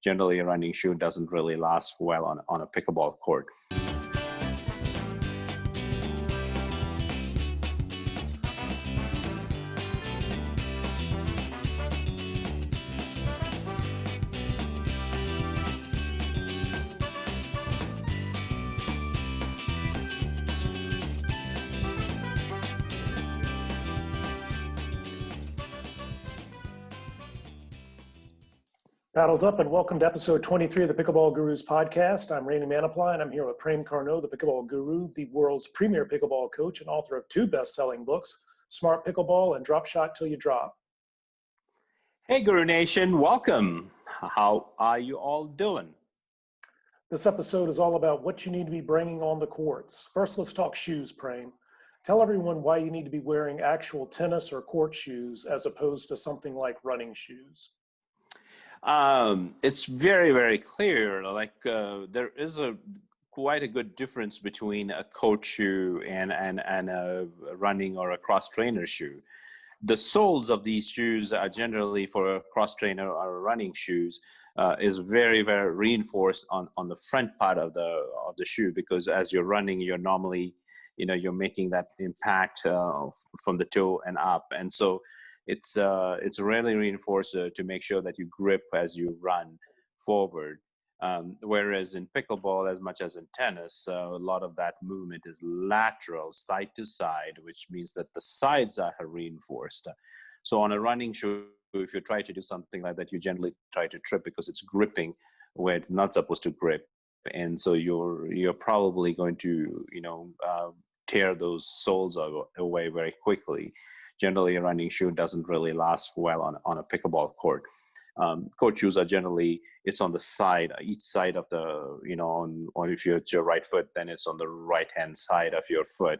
generally a running shoe doesn't really last well on a pickleball court. Paddles up and welcome to episode 23 of the Pickleball Gurus podcast. I'm Randy Manaply and I'm here with Prem Carnot, the Pickleball Guru, the world's premier pickleball coach and author of two best-selling books, Smart Pickleball and Drop Shot Till You Drop. Hey Guru Nation, welcome. How are you all doing? This episode is all about what you need to be bringing on the courts. First, let's talk shoes, Prem. Tell everyone why you need to be wearing actual tennis or court shoes as opposed to something like running shoes. It's very, very clear. There is quite a good difference between a court shoe and a running or a cross trainer shoe. The soles of these shoes are generally for a cross trainer or running shoes is very, very reinforced on the front part of the shoe, because as you're running, you're normally, you're making that impact from the toe and up, and so it's really reinforced to make sure that you grip as you run forward. Whereas in pickleball, as much as in tennis, a lot of that movement is lateral, side to side, which means that the sides are reinforced. So on a running shoe, if you try to do something like that, you generally try to trip because it's gripping where it's not supposed to grip, and so you're probably going to tear those soles away very quickly. Generally, a running shoe doesn't really last well on a pickleball court. Court shoes are generally, it's on the side, each side of the, or if you're at your right foot, then it's on the right-hand side of your foot,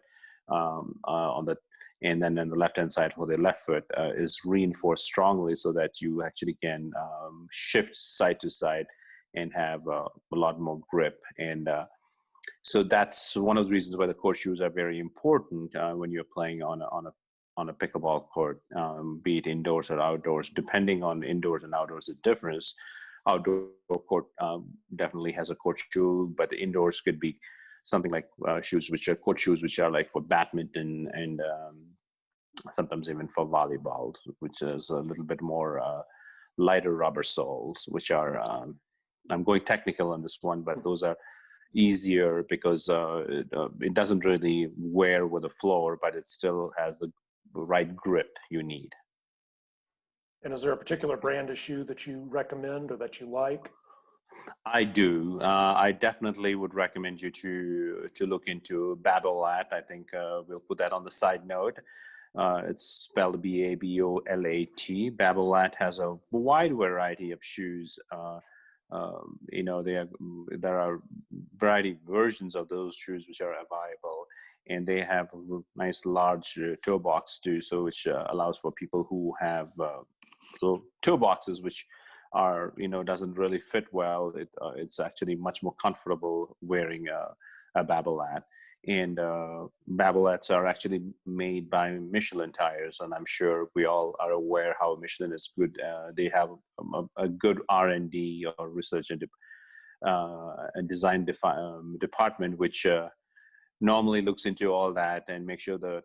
and then on the left-hand side for the left foot is reinforced strongly so that you actually can shift side to side and have a lot more grip. And so that's one of the reasons why the court shoes are very important when you're playing on a pickleball court, be it indoors or outdoors. Depending on indoors and outdoors, is different. Outdoor court definitely has a court shoe, but the indoors could be something like court shoes, which are like for badminton and sometimes even for volleyball, which is a little bit more lighter rubber soles, which are, I'm going technical on this one, but those are easier because it doesn't really wear with the floor, but it still has the right grip you need. And is there a particular brand of shoe that you recommend or that you like? I do. I definitely would recommend you to look into Babolat. I think we'll put that on the side note. It's spelled Babolat. Babolat has a wide variety of shoes. There are variety versions of those shoes which are available, and they have a nice large toe box too, so which allows for people who have toe boxes which are doesn't really fit well. It's actually much more comfortable wearing a Babolat. And Babolats are actually made by Michelin tires, and I'm sure we all are aware how Michelin is good. They have a good R&D or research and design department, which normally looks into all that and make sure that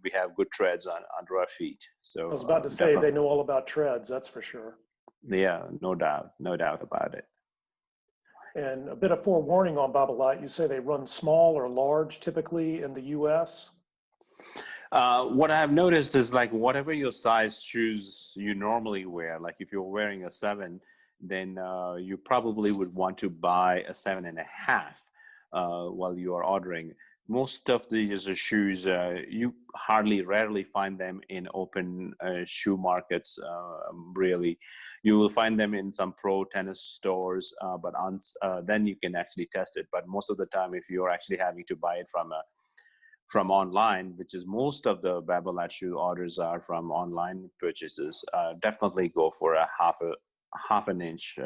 we have good treads under our feet. So I was about to say they know all about treads, that's for sure. Yeah, no doubt about it. And a bit of forewarning on Babolat, you say they run small or large typically in the US? What I've noticed is like whatever your size shoes you normally wear, like if you're wearing a 7, then you probably would want to buy a 7.5 while you are ordering. Most of these shoes, you rarely find them in open shoe markets, really. You will find them in some pro tennis stores, but then you can actually test it. But most of the time, if you're actually having to buy it from online, which is most of the Babolat shoe orders are from online purchases, definitely go for a half an inch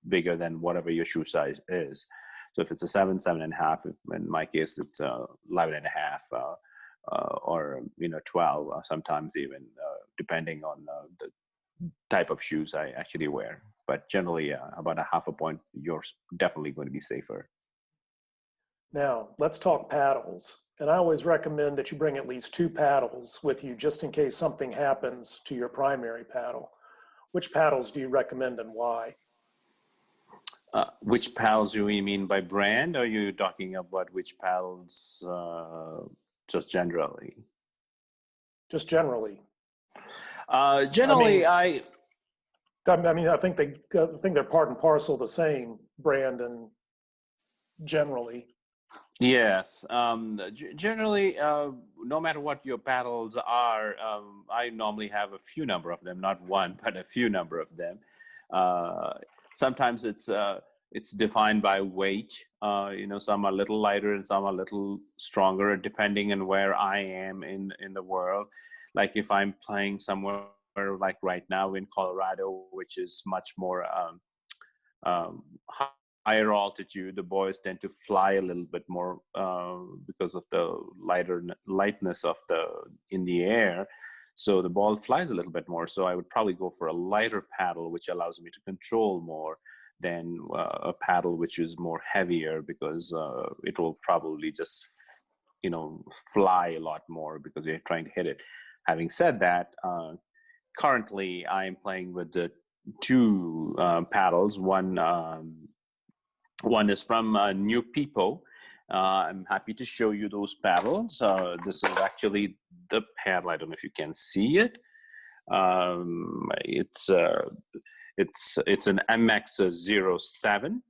bigger than whatever your shoe size is. So if it's a 7.5, in my case, it's 11.5, or 12, sometimes even, depending on the type of shoes I actually wear. but generally, about a half a point, you're definitely going to be safer. Now, let's talk paddles. And I always recommend that you bring at least 2 paddles with you just in case something happens to your primary paddle. Which paddles do you recommend and why? Which paddles do you mean by brand? Or are you talking about which paddles just generally? Just generally. Generally, I think they're part and parcel the same brand and generally. Yes. Generally, no matter what your paddles are, I normally have a few number of them, not one, but a few number of them. Sometimes it's defined by weight. Some are a little lighter and some are a little stronger, depending on where I am in the world. Like if I'm playing somewhere like right now in Colorado, which is much more higher altitude, the boys tend to fly a little bit more because of the lightness of in the air. So the ball flies a little bit more. So I would probably go for a lighter paddle, which allows me to control more than a paddle which is more heavier, because it will probably just fly a lot more because you're trying to hit it. Having said that, currently I'm playing with the 2 paddles. One is from New People. I'm happy to show you those paddles. This is actually the paddle. I don't know if you can see it. It's an MX-07,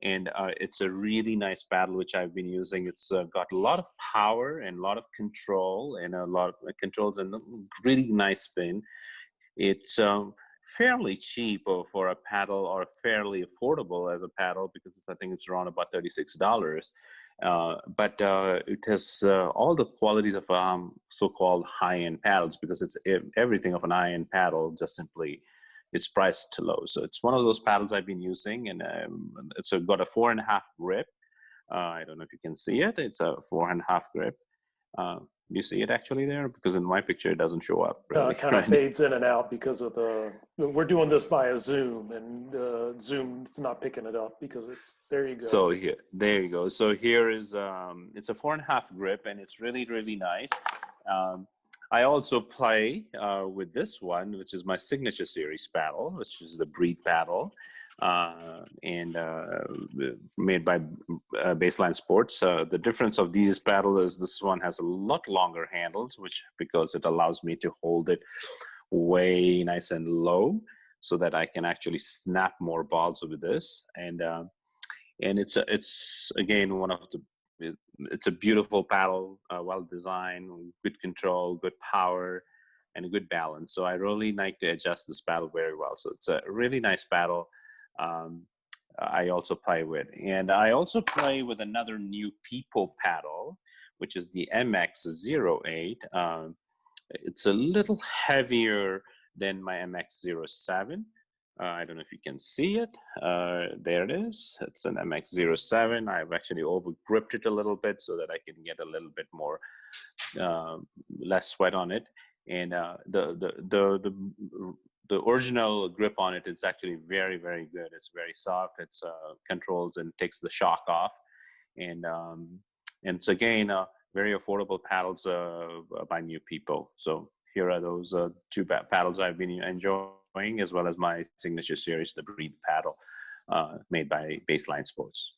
and it's a really nice paddle which I've been using. It's got a lot of power and a lot of control, and a lot of controls and really nice spin. It's fairly cheap for a paddle, or fairly affordable as a paddle, because I think it's around about $36. But it has all the qualities of so-called high-end paddles, because it's everything of an high-end paddle, just simply it's priced low. So it's one of those paddles I've been using, and it's got a 4.5 grip. I don't know if you can see it. It's a 4.5 grip. You see it actually there? Because in my picture it doesn't show up really. It kind of fades in and out because of we're doing this via Zoom, and Zoom's not picking it up because there you go. So there you go. So here is, it's a 4.5 grip, and it's really, really nice. I also play with this one, which is my signature series paddle, which is the Breed paddle, and made by Baseline Sports. The difference of these paddles is this one has a lot longer handles, because it allows me to hold it way nice and low, so that I can actually snap more balls with this. And it's again it's a beautiful paddle, well designed, good control, good power, and a good balance. So I really like to adjust this paddle very well. So it's a really nice paddle. I also play with, and I also play with another New People paddle, which is the MX-08. It's a little heavier than my MX-07. I don't know if you can see it. There it is. It's an MX-07. I've actually over gripped it a little bit so that I can get a little bit more less sweat on it. And the original grip on it is actually very, very good. It's very soft. It's controls and takes the shock off. And it's again very affordable paddles by New People. So here are those 2 paddles I've been enjoying, as well as my signature series, the Breed paddle, made by Baseline Sports.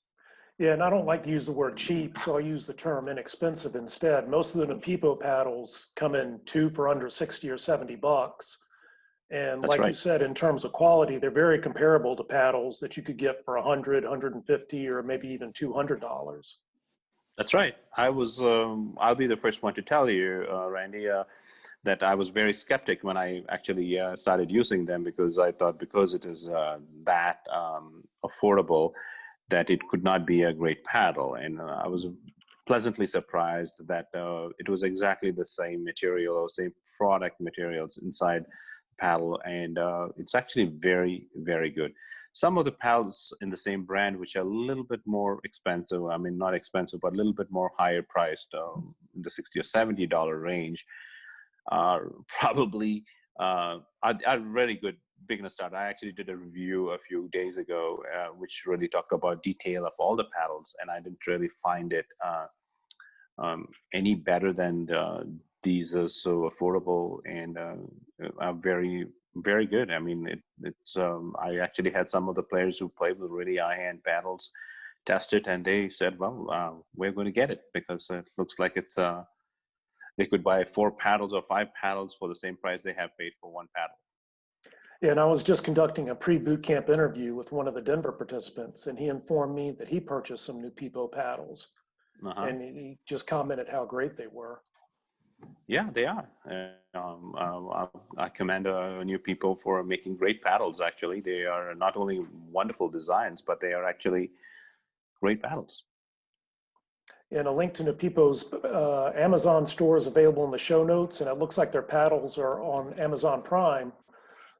Yeah, and I don't like to use the word cheap, so I use the term inexpensive instead. Most of the Napipo paddles come in 2 for under 60 or $70. And That's like right. you said, in terms of quality, they're very comparable to paddles that you could get for $100, $150, or maybe even $200. That's right. I'll be the first one to tell you, Randy, that I was very skeptic when I actually started using them, because I thought, because it is that affordable, that it could not be a great paddle. And I was pleasantly surprised that it was exactly the same material or same product materials inside the paddle, and it's actually very, very good. Some of the paddles in the same brand, which are a little bit more expensive, I mean, not expensive, but a little bit more higher priced, in the $60 or $70 range, are probably are really good beginner start. I actually did a review a few days ago, which really talked about detail of all the paddles, and I didn't really find it any better than these are so affordable and are very, very good. I mean, it's I actually had some of the players who played with really high-end paddles test it, and they said, well, we're going to get it because it looks like it's they could buy 4 paddles or 5 paddles for the same price they have paid for 1 paddle. Yeah, and I was just conducting a pre-boot camp interview with one of the Denver participants, and he informed me that he purchased some new Pipo paddles, Uh-huh. and he just commented how great they were. Yeah, they are. I commend new people for making great paddles. Actually, they are not only wonderful designs, but they are actually great paddles. And a link to Napipo's Amazon store is available in the show notes, and it looks like their paddles are on Amazon Prime.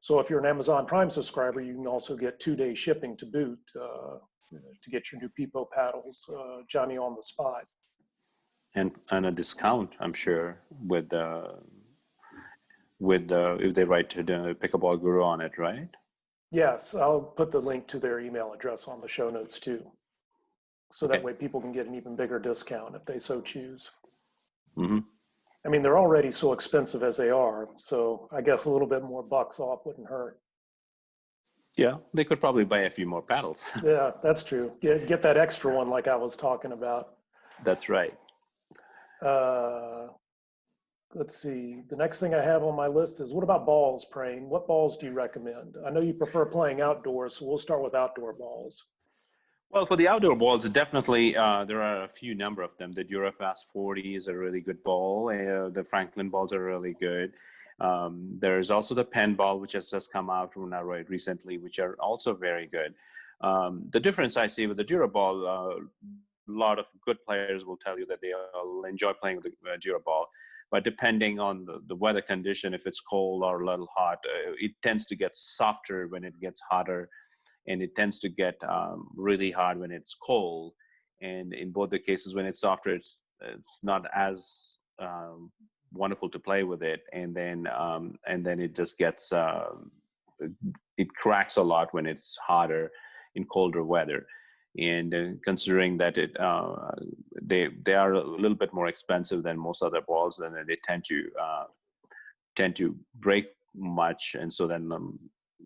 So if you're an Amazon Prime subscriber, you can also get 2-day shipping to boot to get your new Pipo paddles, Johnny on the spot. And a discount, I'm sure, with if they write to the Pickleball Guru on it, right? Yes, I'll put the link to their email address on the show notes too. So Okay. that way people can get an even bigger discount if they so choose. Mm-hmm. I mean, they're already so expensive as they are, so I guess a little bit more bucks off wouldn't hurt. Yeah, they could probably buy a few more paddles. Yeah, that's true. Get that extra one like I was talking about. That's right. Let's see. The next thing I have on my list is what about balls, Prane? What balls do you recommend? I know you prefer playing outdoors, so we'll start with outdoor balls. Well, for the outdoor balls, definitely there are a few number of them. The Durafast 40 is a really good ball. The Franklin balls are really good. There's also the pen ball, which has just come out from right recently, which are also very good. The difference I see with the Duraball, a lot of good players will tell you that they'll enjoy playing with the Duraball. But depending on the weather condition, if it's cold or a little hot, it tends to get softer when it gets hotter, and it tends to get really hard when it's cold. And in both the cases, when it's softer, it's not as wonderful to play with it, and then it just gets it cracks a lot when it's hotter in colder weather. And considering that they are a little bit more expensive than most other balls, and they tend to break much, and so then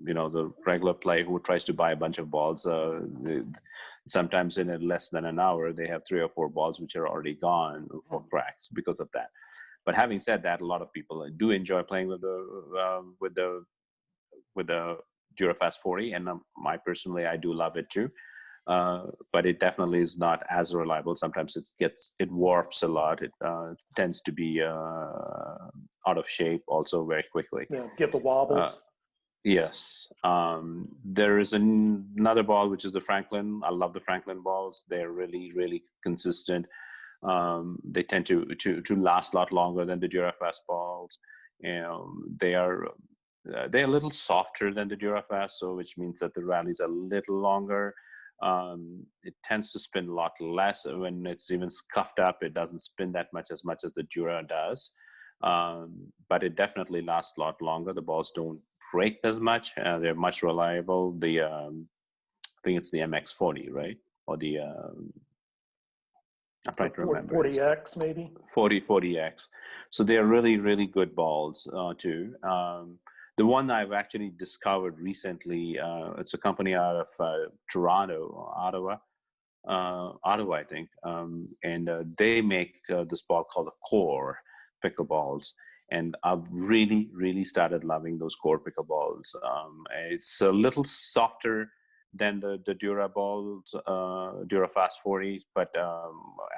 the regular player who tries to buy a bunch of balls, sometimes in less than an hour they have 3 or 4 balls which are already gone for cracks because of that. But having said that, a lot of people do enjoy playing with the Durafast 40, and personally I do love it too. But it definitely is not as reliable. Sometimes it warps a lot. It tends to be out of shape also very quickly. Yeah, get the wobbles. Yes. There is another ball, which is the Franklin. I love the Franklin balls. They're really, really consistent. They tend to last a lot longer than the Durafast balls. They are they're a little softer than the Durafast, so which means that the rallies are a little longer. It tends to spin a lot less. When it's even scuffed up, it doesn't spin that much as the Dura does. But it definitely lasts a lot longer. The balls don't break as much. They're much reliable. I think it's the MX40, right? Or the I'm trying to remember. 40X maybe? 40X. So they're really, really good balls too. The one I've actually discovered recently, it's a company out of Toronto, Ottawa, I think, and they make this ball called the Core pickleballs, and I've really, really started loving those Core pickleballs. It's a little softer than the Dura balls, Durafast 40, but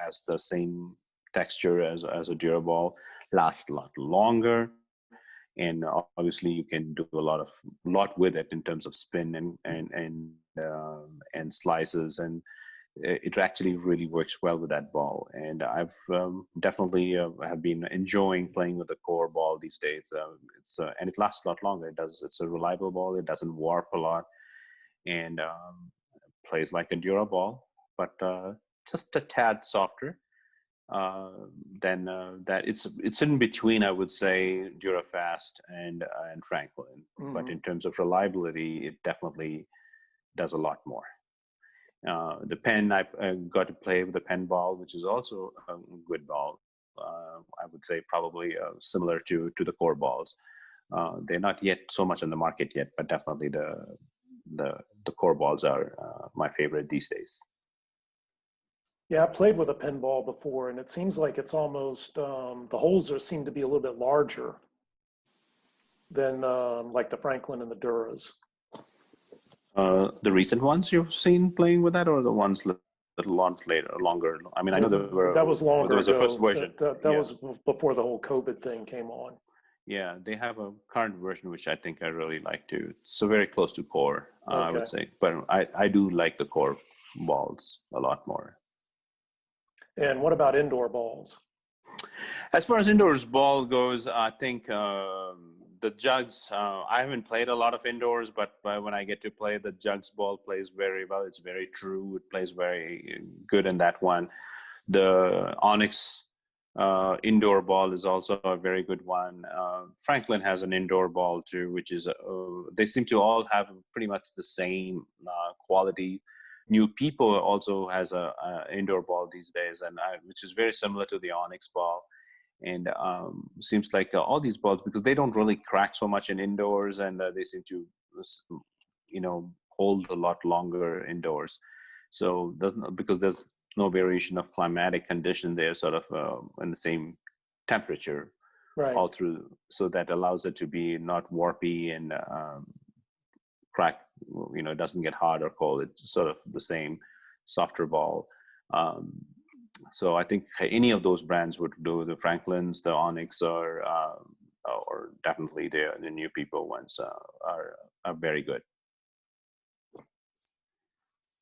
has the same texture as a Dura ball, lasts a lot longer. And obviously, you can do a lot with it in terms of spin and slices, and it actually really works well with that ball. And I've definitely have been enjoying playing with the Core ball these days. And it lasts a lot longer. It's a reliable ball. It doesn't warp a lot, and plays like a Dura ball, but just a tad softer. then that it's in between, I would say, Durafast and Franklin. But in terms of reliability, it definitely does a lot more. The pen, I got to play with the pen ball, which is also a good ball. I would say probably similar to the core balls. They're not yet so much on the market yet, but definitely the core balls are my favorite these days. Yeah, I played with a pinball before, and it seems like it's almost the holes seem to be a little bit larger than like the Franklin and the Duras. The recent ones you've seen playing with that, or the ones little ones later, longer? I mean, I know that was longer there was a ago. first version. That was before the whole COVID thing came on. Yeah, they have a current version which I think I really like too. So very close to core, I would say. But I do like the core balls a lot more. And what about indoor balls? As far as indoors ball goes, I think the jugs. I haven't played a lot of indoors, but when I get to play, the jugs ball plays very well. It's very true. It plays very good in that one. The Onyx indoor ball is also a very good one. Franklin has an indoor ball too, which is they seem to all have pretty much the same quality. New People also has a indoor ball these days, and which is very similar to the Onyx ball. And seems like all these balls, because they don't really crack so much in indoors, and they seem to, hold a lot longer indoors. So because there's no variation of climatic condition, they're sort of in the same temperature all through, so that allows it to be not warpy and crack. It doesn't get hot or cold. It's sort of the same softer ball. So I think any of those brands would do. The Franklins, the Onyx, or definitely the New People ones are very good.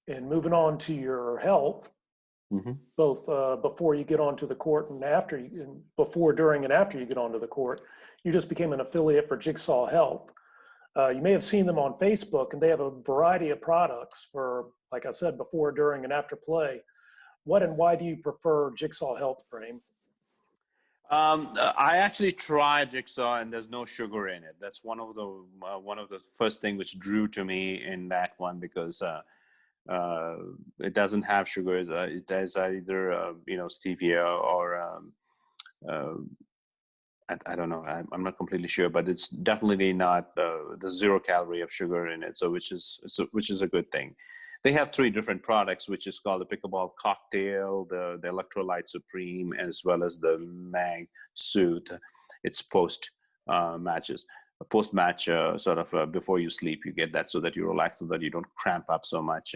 And moving on to your health, both before you get onto the court and before, during, and after you get onto the court, you just became an affiliate for Jigsaw Health. You may have seen them on Facebook, and they have a variety of products for, like I said, before, during, and after play. What and why do you prefer Jigsaw Health, Prem? I actually tried Jigsaw, and there's no sugar in it. That's one of the first thing which drew to me in that one, because it doesn't have sugar. It has either stevia or I don't know. I'm not completely sure, but it's definitely not the 0 calorie of sugar in it. So which is a good thing. They have 3 different products, which is called the Pickleball Cocktail, the Electrolyte Supreme, as well as the Mag Suit. It's post-match, sort of before you sleep, you get that so that you relax, so that you don't cramp up so much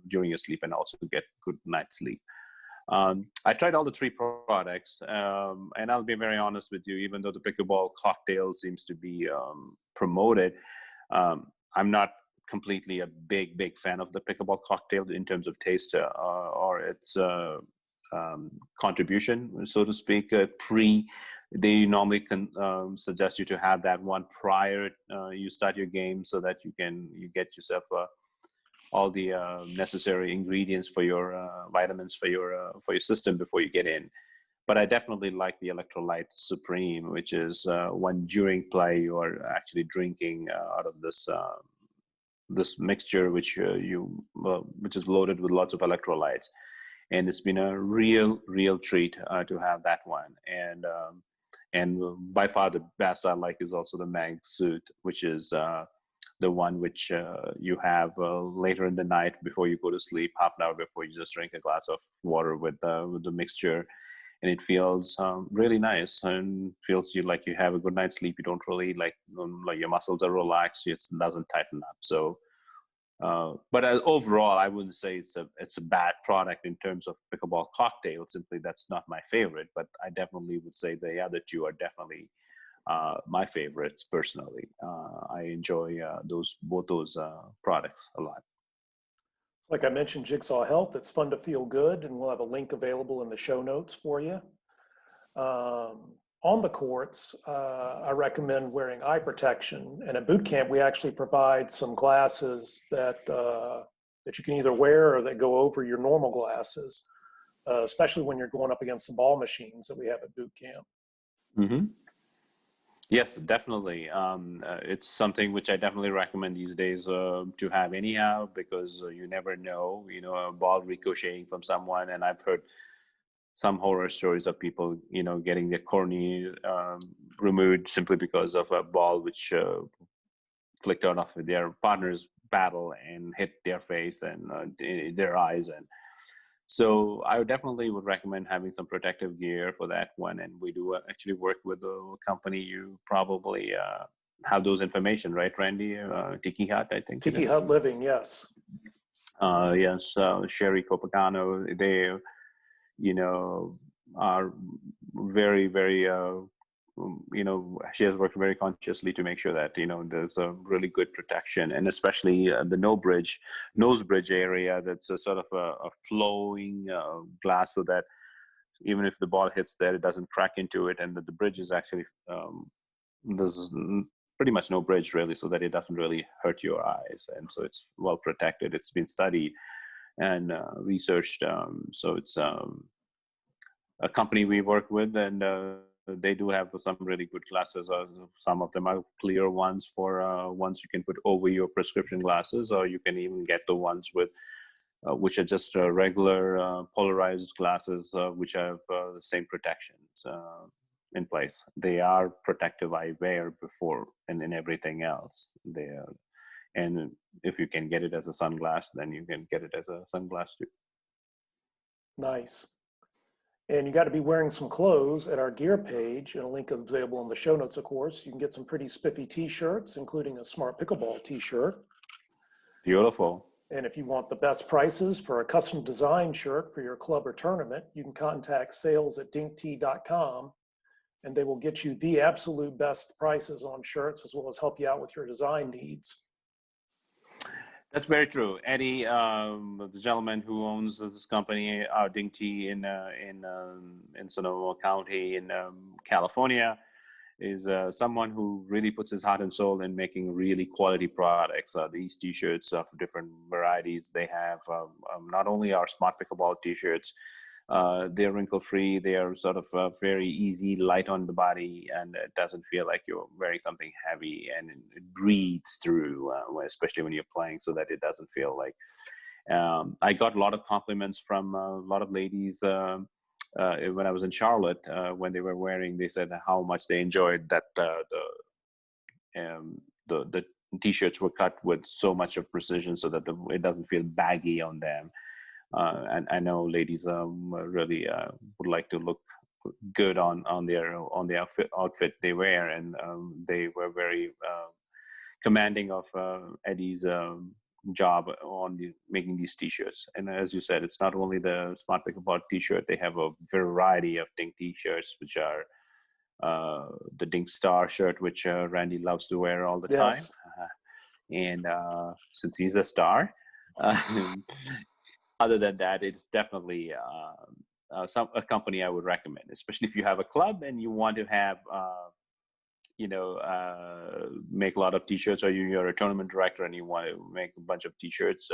during your sleep, and also get good night's sleep. I tried all the 3 products, and I'll be very honest with you, even though the Pickleball Cocktail seems to be promoted, I'm not completely a big fan of the Pickleball Cocktail in terms of taste or its contribution, so to speak. They normally can suggest you to have that one prior you start your game, so that you get yourself all the necessary ingredients for your vitamins for your system before you get in. But I definitely like the Electrolyte Supreme, which is when during play you are actually drinking out of this mixture, which is loaded with lots of electrolytes, and it's been a real treat to have that one. And by far the best I like is also the Mag Suit, which is the one which you have later in the night before you go to sleep, half an hour before. You just drink a glass of water with the mixture, and it feels really nice, and feels like you have a good night's sleep. You don't really like your muscles are relaxed. It doesn't tighten up. So, but overall, I wouldn't say it's a bad product in terms of Pickleball Cocktail. Simply, that's not my favorite. But I definitely would say the other 2 are definitely my favorites personally. I enjoy both those products a lot. Like I mentioned, Jigsaw Health, it's fun to feel good, and we'll have a link available in the show notes for you. On the courts, I recommend wearing eye protection, and at boot camp, we actually provide some glasses that you can either wear or that go over your normal glasses. especially when you're going up against the ball machines that we have at boot camp. Mm-hmm. Yes, definitely. It's something which I definitely recommend these days to have anyhow, because you never know, a ball ricocheting from someone. And I've heard some horror stories of people, getting their cornea removed simply because of a ball which flicked out of their partner's battle and hit their face and their eyes. And so I would recommend having some protective gear for that one. And we do actually work with a company. You probably have those information, right, Randy? Tiki Hut, I think. Tiki Hut Living, yes. Yes, Sherry Copacano. They, are very, very, she has worked very consciously to make sure that, there's a really good protection, and especially the nose bridge area, that's a sort of a flowing glass, so that even if the ball hits there, it doesn't crack into it. And the bridge is actually, there's pretty much no bridge really, so that it doesn't really hurt your eyes. And so it's well protected. It's been studied and researched. So it's a company we work with, and they do have some really good glasses. Some of them are clear ones for ones you can put over your prescription glasses, or you can even get the ones with which are just regular polarized glasses, which have the same protections in place. They are protective eyewear before and in everything else. And if you can get it as a sunglass, then you can get it as a sunglass too. Nice. And you got to be wearing some clothes at our gear page, and a link is available in the show notes, of course. You can get some pretty spiffy t-shirts, including a Smart Pickleball t-shirt. Beautiful. And if you want the best prices for a custom design shirt for your club or tournament, you can contact sales@dinktee.com, and they will get you the absolute best prices on shirts, as well as help you out with your design needs. That's very true. Eddie, the gentleman who owns this company, Dinky, in Sonoma County in California, is someone who really puts his heart and soul in making really quality products. These T-shirts of different varieties. They have not only our Smart Pickleball T-shirts. They're wrinkle-free. They are sort of very easy, light on the body, and it doesn't feel like you're wearing something heavy, and it breathes through, especially when you're playing, so that it doesn't feel like. I got a lot of compliments from a lot of ladies when I was in Charlotte, when they were wearing. They said how much they enjoyed that the T-shirts were cut with so much of precision, so that it doesn't feel baggy on them. And I know ladies really would like to look good on the outfit they wear, and they were very commanding of Eddie's job on making these T-shirts. And as you said, it's not only the Smart Pickleball T-shirt. They have a variety of Dink T-shirts, which are the Dink Star shirt, which Randy loves to wear all the time. And since he's a star. Other than that, it's definitely a company I would recommend, especially if you have a club and you want to have, make a lot of T-shirts, or you're a tournament director and you want to make a bunch of T-shirts.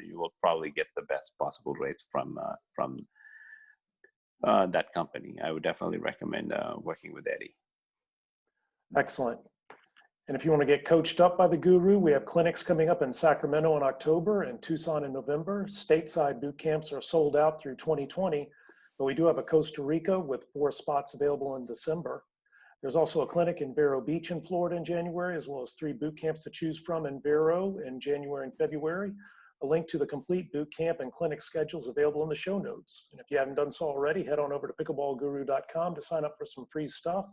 You will probably get the best possible rates from that company. I would definitely recommend working with Eddie. Excellent. And if you want to get coached up by the guru, we have clinics coming up in Sacramento in October and Tucson in November. Stateside boot camps are sold out through 2020, but we do have a Costa Rica with 4 spots available in December. There's also a clinic in Vero Beach in Florida in January, as well as 3 boot camps to choose from in Vero in January and February. A link to the complete boot camp and clinic schedule is available in the show notes. And if you haven't done so already, head on over to pickleballguru.com to sign up for some free stuff,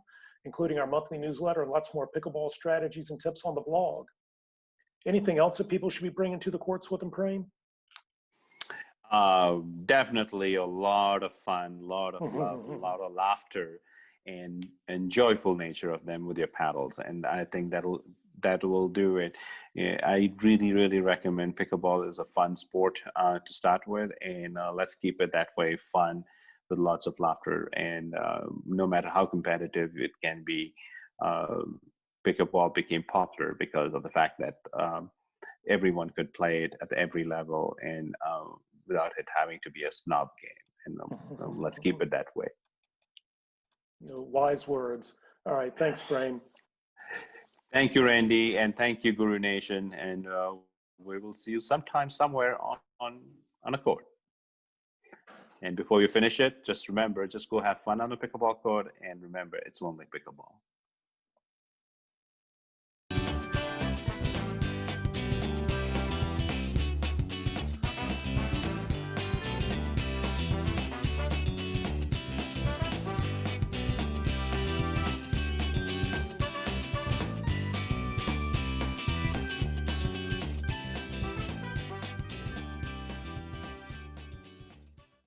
including our monthly newsletter and lots more pickleball strategies and tips on the blog. Anything else that people should be bringing to the courts with them, Prem? Definitely a lot of fun, a lot of love, a lot of laughter, and joyful nature of them with your paddles. And I think that will do it. Yeah, I really, really recommend pickleball as a fun sport to start with, and let's keep it that way, fun, with lots of laughter. And no matter how competitive it can be, pickleball became popular because of the fact that everyone could play it at every level, and without it having to be a snob game. And let's keep it that way. Wise words. All right. Thanks, Brain. Thank you, Randy, and thank you, Guru Nation. And we will see you sometime somewhere on a court. And before you finish it, just remember, just go have fun on the pickleball court, and remember, it's only pickleball.